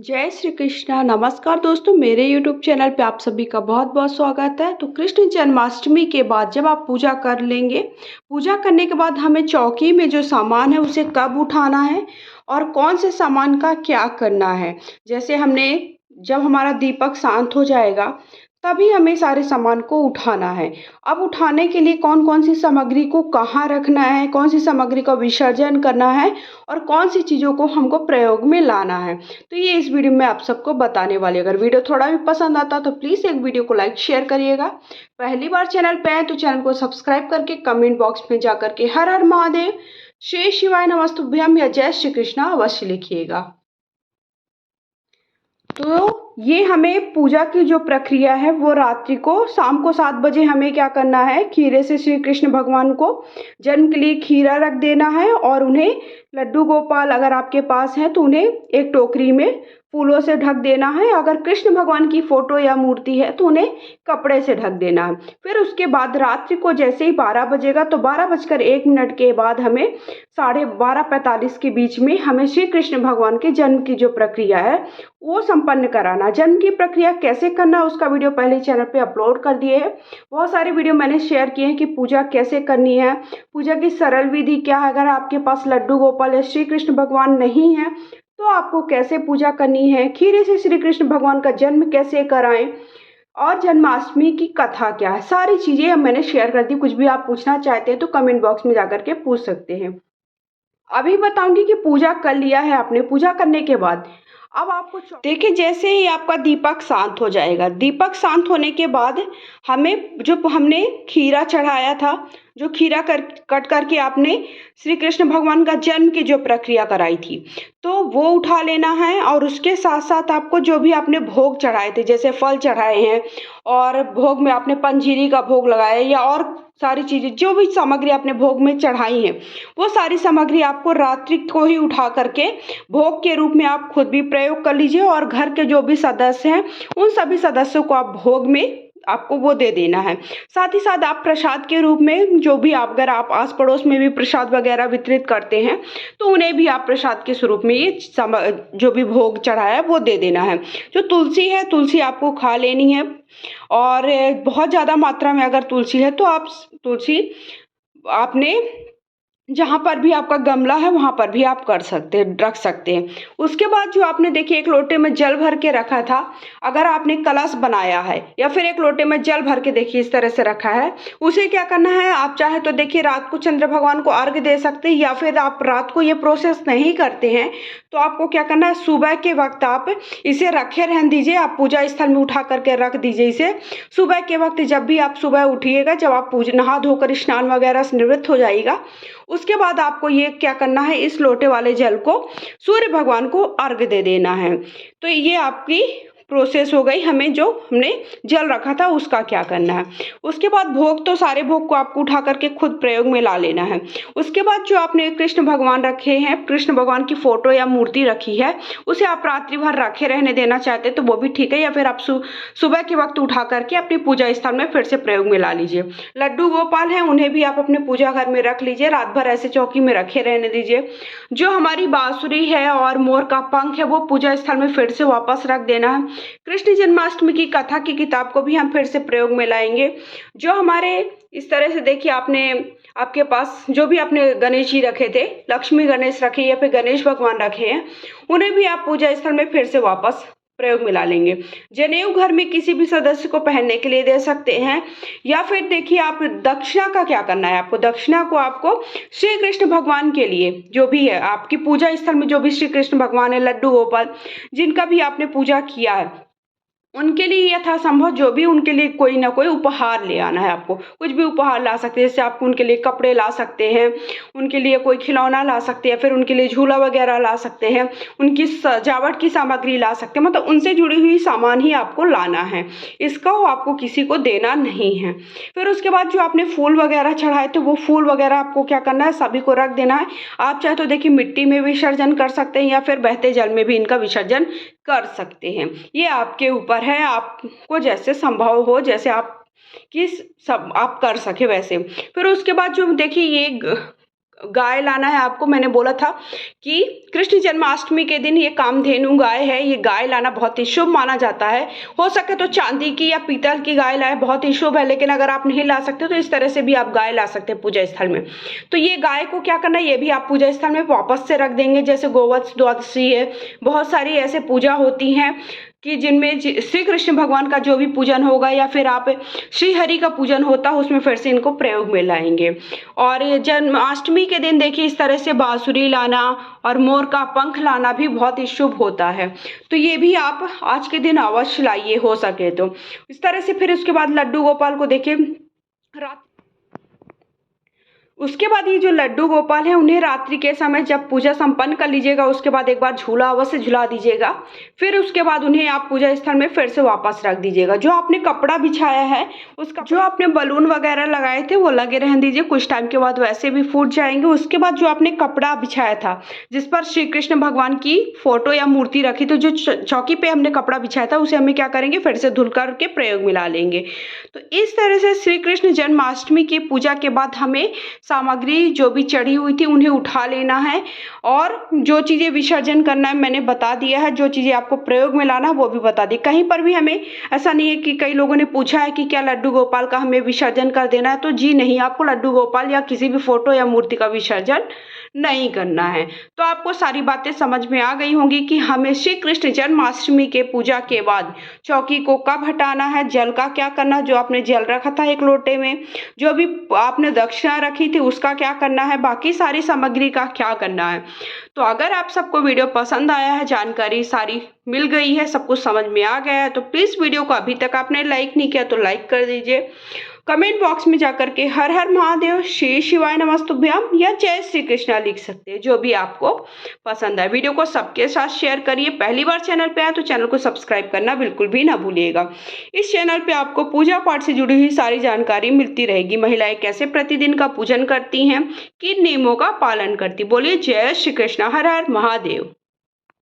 जय श्री कृष्णा। नमस्कार दोस्तों, मेरे YouTube चैनल पे आप सभी का बहुत बहुत स्वागत है। तो कृष्ण जन्माष्टमी के बाद जब आप पूजा कर लेंगे, पूजा करने के बाद हमें चौकी में जो सामान है उसे कब उठाना है और कौन से सामान का क्या करना है। जैसे जब हमारा दीपक शांत हो जाएगा तभी हमें सारे सामान को उठाना है। अब उठाने के लिए कौन कौन सी सामग्री को कहाँ रखना है, कौन सी सामग्री का विसर्जन करना है और कौन सी चीज़ों को हमको प्रयोग में लाना है, तो ये इस वीडियो में आप सबको बताने वाली। अगर वीडियो थोड़ा भी पसंद आता तो प्लीज़ एक वीडियो को लाइक शेयर करिएगा। पहली बार चैनल पे आए तो चैनल को सब्सक्राइब करके कमेंट बॉक्स में जा करके हर हर महादेव, श्री शिवाय नमस्तुभ्यम या जय श्री कृष्णा अवश्य लिखिएगा। तो ये हमें पूजा की जो प्रक्रिया है वो रात्रि को शाम को 7 बजे हमें क्या करना है, खीरे से श्री कृष्ण भगवान को जन्म के लिए खीरा रख देना है और उन्हें लड्डू गोपाल अगर आपके पास है तो उन्हें एक टोकरी में फूलों से ढक देना है। अगर कृष्ण भगवान की फोटो या मूर्ति है तो उन्हें कपड़े से ढक देना है। फिर उसके बाद रात्रि को जैसे ही 12 बजेगा तो 12:01 के बाद हमें 12:45 के बीच में हमें श्री कृष्ण भगवान के जन्म की जो प्रक्रिया है वो संपन्न कराना। जन्म की प्रक्रिया कैसे करना उसका वीडियो पहले चैनल पे अपलोड कर दिए हैं। बहुत सारे वीडियो मैंने शेयर किए हैं कि पूजा कैसे करनी है, पूजा की सरल विधि क्या है। अगर आपके पास लड्डू गोपाल या श्री कृष्ण भगवान नहीं है तो आपको कैसे पूजा करनी है, खीरे से श्री कृष्ण भगवान का जन्म कैसे कराएं और जन्माष्टमी की कथा क्या है, सारी चीजें अब मैंने शेयर कर दी। कुछ भी आप पूछना चाहते हैं तो कमेंट बॉक्स में जाकर के पूछ सकते हैं। अभी बताऊंगी कि पूजा कर लिया है आपने। पूजा करने के बाद अब आपको देखिए, जैसे ही आपका दीपक शांत हो जाएगा, दीपक शांत होने के बाद हमने खीरा चढ़ाया था, जो खीरा कट करके आपने श्री कृष्ण भगवान का जन्म की जो प्रक्रिया कराई थी तो वो उठा लेना है। और उसके साथ साथ आपको जो भी आपने भोग चढ़ाए थे, जैसे फल चढ़ाए हैं और भोग में आपने पंजीरी का भोग लगाया या और सारी चीज़ें, जो भी सामग्री आपने भोग में चढ़ाई है वो सारी सामग्री आपको रात्रि को ही उठा करके भोग के रूप में आप खुद भी प्रयोग कर लीजिए और घर के जो भी सदस्य हैं उन सभी सदस्यों को आप भोग में आपको वो दे देना है। साथ ही साथ आप प्रसाद के रूप में जो भी अगर आप आस पड़ोस में भी प्रसाद वगैरह वितरित करते हैं तो उन्हें भी आप प्रसाद के स्वरूप में ये जो भी भोग चढ़ाया है वो दे देना है। जो तुलसी है, तुलसी आपको खा लेनी है और बहुत ज़्यादा मात्रा में अगर तुलसी है तो आप तुलसी आपने जहाँ पर भी आपका गमला है वहाँ पर भी आप रख सकते हैं। उसके बाद जो आपने देखिए एक लोटे में जल भर के रखा था, अगर आपने कलश बनाया है या फिर एक लोटे में जल भर के देखिए इस तरह से रखा है, उसे क्या करना है, आप चाहे तो देखिए रात को चंद्र भगवान को अर्घ्य दे सकते हैं या फिर आप रात को ये प्रोसेस नहीं करते हैं तो आपको क्या करना है, सुबह के वक्त आप इसे रखे रहने दीजिए। आप पूजा स्थल में उठा करके रख दीजिए इसे। सुबह के वक्त जब भी आप सुबह उठिएगा, जब आप नहा धोकर स्नान वगैरह से निवृत्त हो जाइएगा, उसके बाद आपको ये क्या करना है, इस लोटे वाले जल को सूर्य भगवान को अर्घ्य दे देना है। तो ये आपकी प्रोसेस हो गई। हमें जो हमने जल रखा था उसका क्या करना है। उसके बाद भोग, तो सारे भोग को आपको उठा करके खुद प्रयोग में ला लेना है। उसके बाद जो आपने कृष्ण भगवान रखे हैं, कृष्ण भगवान की फोटो या मूर्ति रखी है, उसे आप रात्रि भर रखे रहने देना चाहते हैं तो वो भी ठीक है, या फिर आप सुबह के वक्त उठा करके अपनी पूजा स्थल में फिर से प्रयोग में ला लीजिए। लड्डू गोपाल हैं उन्हें भी आप अपने पूजा घर में रख लीजिए, रात भर ऐसे चौकी में रखे रहने दीजिए। जो हमारी बांसुरी है और मोर का पंख है वो पूजा स्थल में फिर से वापस रख देना है। कृष्ण जन्माष्टमी की कथा की किताब को भी हम फिर से प्रयोग में लाएंगे। जो हमारे इस तरह से देखिए आपके पास जो भी आपने गणेश जी रखे थे, लक्ष्मी गणेश रखे या फिर गणेश भगवान रखे हैं, उन्हें भी आप पूजा स्थल में फिर से वापस प्रयोग में ला लेंगे। जनेऊ घर में किसी भी सदस्य को पहनने के लिए दे सकते हैं। या फिर देखिए आप दक्षिणा का क्या करना है, आपको दक्षिणा को आपको श्री कृष्ण भगवान के लिए जो भी है आपकी पूजा स्थल में, जो भी श्री कृष्ण भगवान है, लड्डू गोपाल जिनका भी आपने पूजा किया है, उनके लिए यथासंभव जो भी उनके लिए कोई ना कोई उपहार ले आना है। आपको कुछ भी उपहार ला सकते हैं, जैसे आप उनके लिए कपड़े ला सकते हैं, उनके लिए कोई खिलौना ला सकते हैं, फिर उनके लिए झूला वगैरह ला सकते हैं, उनकी सजावट की सामग्री ला सकते हैं, मतलब उनसे जुड़ी हुई सामान ही आपको लाना है, इसका आपको किसी को देना नहीं है। फिर उसके बाद जो आपने फूल वगैरह चढ़ाए तो वो फूल वगैरह आपको क्या करना है, सभी को रख देना है। आप चाहे तो देखिए मिट्टी में विसर्जन कर सकते हैं या फिर बहते जल में भी इनका विसर्जन कर सकते हैं, ये आपके ऊपर है, आपको जैसे संभव हो, जैसे आप किस सब आप कर सके वैसे। फिर उसके बाद जो देखिए ये गाय लाना है आपको। मैंने बोला था कि कृष्ण जन्माष्टमी के दिन ये कामधेनु गाय है, ये गाय लाना बहुत ही शुभ माना जाता है। हो सके तो चांदी की या पीतल की गाय लाए, बहुत ही शुभ है। लेकिन अगर आप नहीं ला सकते तो इस तरह से भी आप गाय ला सकते हैं पूजा स्थल में। तो ये गाय को क्या करना है, ये भी आप पूजा स्थल में वापस से रख देंगे। जैसे गोवत्स द्वादशी है, बहुत सारी ऐसे पूजा होती हैं कि जिनमें श्री कृष्ण भगवान का जो भी पूजन होगा या फिर आप श्री हरि का पूजन होता है उसमें फिर से इनको प्रयोग में लाएंगे। और जन्माष्टमी के दिन देखिए इस तरह से बांसुरी लाना और मोर का पंख लाना भी बहुत ही शुभ होता है। तो ये भी आप आज के दिन अवश्य लाइए हो सके तो। इस तरह से फिर उसके बाद लड्डू गोपाल को देखिए रात उसके बाद ये जो लड्डू गोपाल हैं उन्हें रात्रि के समय जब पूजा संपन्न कर लीजिएगा उसके बाद एक बार झूला अवश्य झुला दीजिएगा। फिर उसके बाद उन्हें आप पूजा स्थल में फिर से वापस रख दीजिएगा। जो आपने कपड़ा बिछाया है उसका जो आपने बलून वगैरह लगाए थे वो लगे रहने दीजिए, कुछ टाइम के बाद वैसे भी फूट जाएंगे। उसके बाद जो आपने कपड़ा बिछाया था जिस पर श्री कृष्ण भगवान की फोटो या मूर्ति रखी, तो जो चौकी पे हमने कपड़ा बिछाया था उसे हमें क्या करेंगे, फिर से धुल कर के प्रयोग में ला लेंगे। तो इस तरह से श्री कृष्ण जन्माष्टमी की पूजा के बाद हमें सामग्री जो भी चढ़ी हुई थी उन्हें उठा लेना है और जो चीज़ें विसर्जन करना है मैंने बता दिया है। जो चीज़ें आपको प्रयोग में लाना है वो भी बता दी। कहीं पर भी हमें ऐसा नहीं है कि कई लोगों ने पूछा है कि क्या लड्डू गोपाल का हमें विसर्जन कर देना है, तो जी नहीं, आपको लड्डू गोपाल या किसी भी फोटो या मूर्ति का विसर्जन नहीं करना है। तो आपको सारी बातें समझ में आ गई होंगी कि हमें श्री कृष्ण जन्माष्टमी के पूजा के बाद चौकी को कब हटाना है, जल का क्या करना है, जो आपने जल रखा था एक लोटे में, जो भी आपने दक्षिणा रखी थी उसका क्या करना है, बाकी सारी सामग्री का क्या करना है। तो अगर आप सबको वीडियो पसंद आया है, जानकारी सारी मिल गई है, सब कुछ समझ में आ गया है, तो प्लीज़ वीडियो को अभी तक आपने लाइक नहीं किया तो लाइक कर दीजिए। कमेंट बॉक्स में जाकर के हर हर महादेव, श्री शिवाय नमस्तुभ्याम या जय श्री कृष्णा लिख सकते हैं, जो भी आपको पसंद है। वीडियो को सबके साथ शेयर करिए। पहली बार चैनल पे आए तो चैनल को सब्सक्राइब करना बिल्कुल भी ना भूलिएगा। इस चैनल पे आपको पूजा पाठ से जुड़ी हुई सारी जानकारी मिलती रहेगी। महिलाएं कैसे प्रतिदिन का पूजन करती हैं, किन नियमों का पालन करती। बोलिए जय श्री कृष्णा, हर हर महादेव।